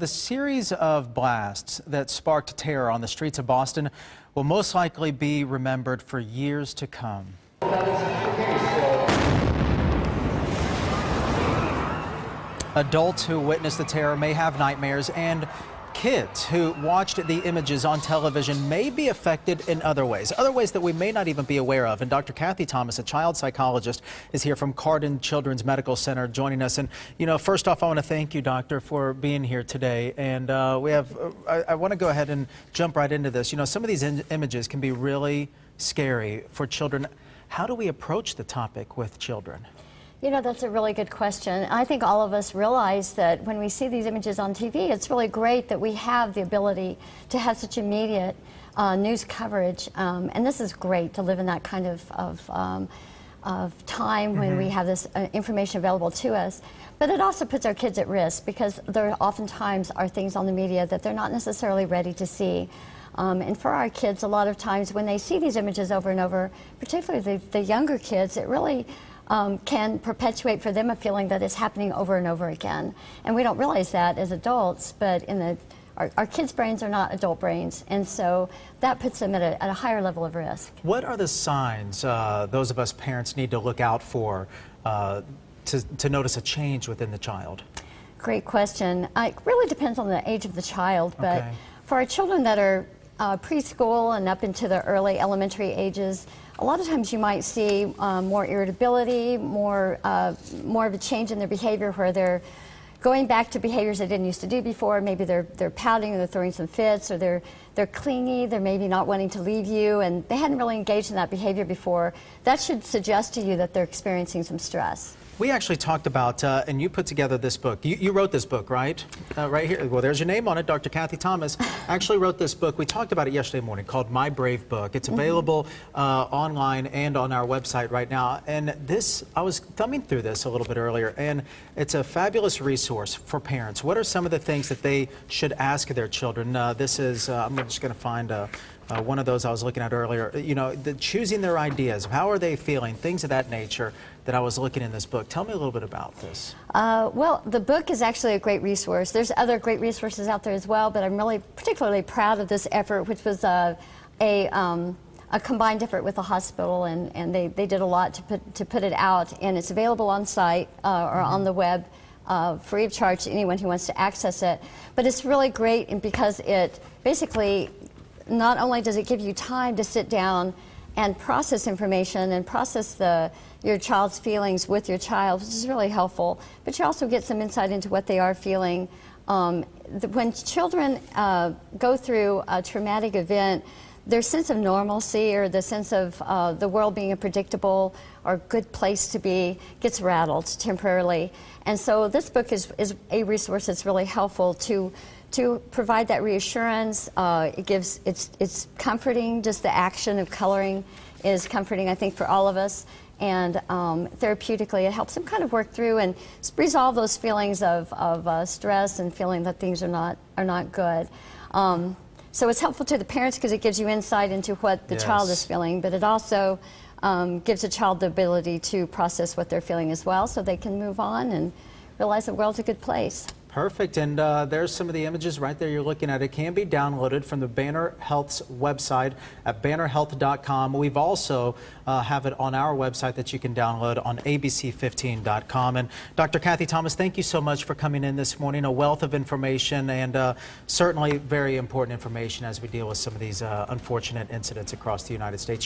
The series of blasts that sparked terror on the streets of Boston will most likely be remembered for years to come. Adults who witnessed the terror may have nightmares, and kids who watched the images on television may be affected in other ways that we may not even be aware of. And Dr. Kathy Thomas, a child psychologist, is here from Carden Children's Medical Center joining us. And, you know, first off, I want to thank you, doctor, for being here today. And I want to go ahead and jump right into this. You know, some of these images can be really scary for children. How do we approach the topic with children? You know, that's a really good question. I think all of us realize that when we see these images on TV, it's really great that we have the ability to have such immediate news coverage. And this is great to live in that kind of time when we have this information available to us. But it also puts our kids at risk because there oftentimes are things on the media that they're not necessarily ready to see. And for our kids, a lot of times when they see these images over and over, particularly the younger kids, it really can perpetuate for them a feeling that it's happening over and over again. And we don't realize that as adults, but our kids' brains are not adult brains, and so that puts them at a higher level of risk. What are the signs those of us parents need to look out for to notice a change within the child? Great question. It really depends on the age of the child, but for our children that are preschool and up into the early elementary ages, a lot of times you might see more irritability, more of a change in their behavior where they're going back to behaviors they didn't used to do before. Maybe they're pouting or they're throwing some fits, or they're clingy, they're maybe not wanting to leave you, and they hadn't really engaged in that behavior before. That should suggest to you that they're experiencing some stress. We actually talked about, and you put together this book. You wrote this book, right? Right here. Well, there's your name on it. Dr. Kathy Thomas actually wrote this book. We talked about it yesterday morning, called My Brave Book. It's available online and on our website right now. And this, I was thumbing through this a little bit earlier, and it's a fabulous resource for parents. What are some of the things that they should ask their children? This is, I'm just going to find one of those I was looking at earlier. You know, choosing their ideas. How are they feeling? Things of that nature that I was looking in this book. Tell me a little bit about this. Well, the book is actually a great resource. There's other great resources out there as well, but I'm really particularly proud of this effort, which was a combined effort with the hospital, and they did a lot to put it out, and it's available on site or on the web free of charge to anyone who wants to access it. But it's really great because it basically not only does it give you time to sit down and process information and process your child's feelings with your child, which is really helpful, but you also get some insight into what they are feeling. When children go through a traumatic event, their sense of normalcy or the sense of the world being a predictable or good place to be gets rattled temporarily. And so this book is a resource that's really helpful to provide that reassurance. It's comforting. Just the action of coloring is comforting, I think, for all of us. And therapeutically, it helps them kind of work through and resolve those feelings of stress and feeling that things are not good. So it's helpful to the parents because it gives you insight into what the child is feeling, but it also gives the child the ability to process what they're feeling as well, so they can move on and realize the world's a good place. Perfect, and there's some of the images right there you're looking at. It can be downloaded from the Banner Health's website at bannerhealth.com. We've also have it on our website that you can download on abc15.com. And Dr. Kathy Thomas, thank you so much for coming in this morning. A wealth of information, and certainly very important information as we deal with some of these unfortunate incidents across the United States.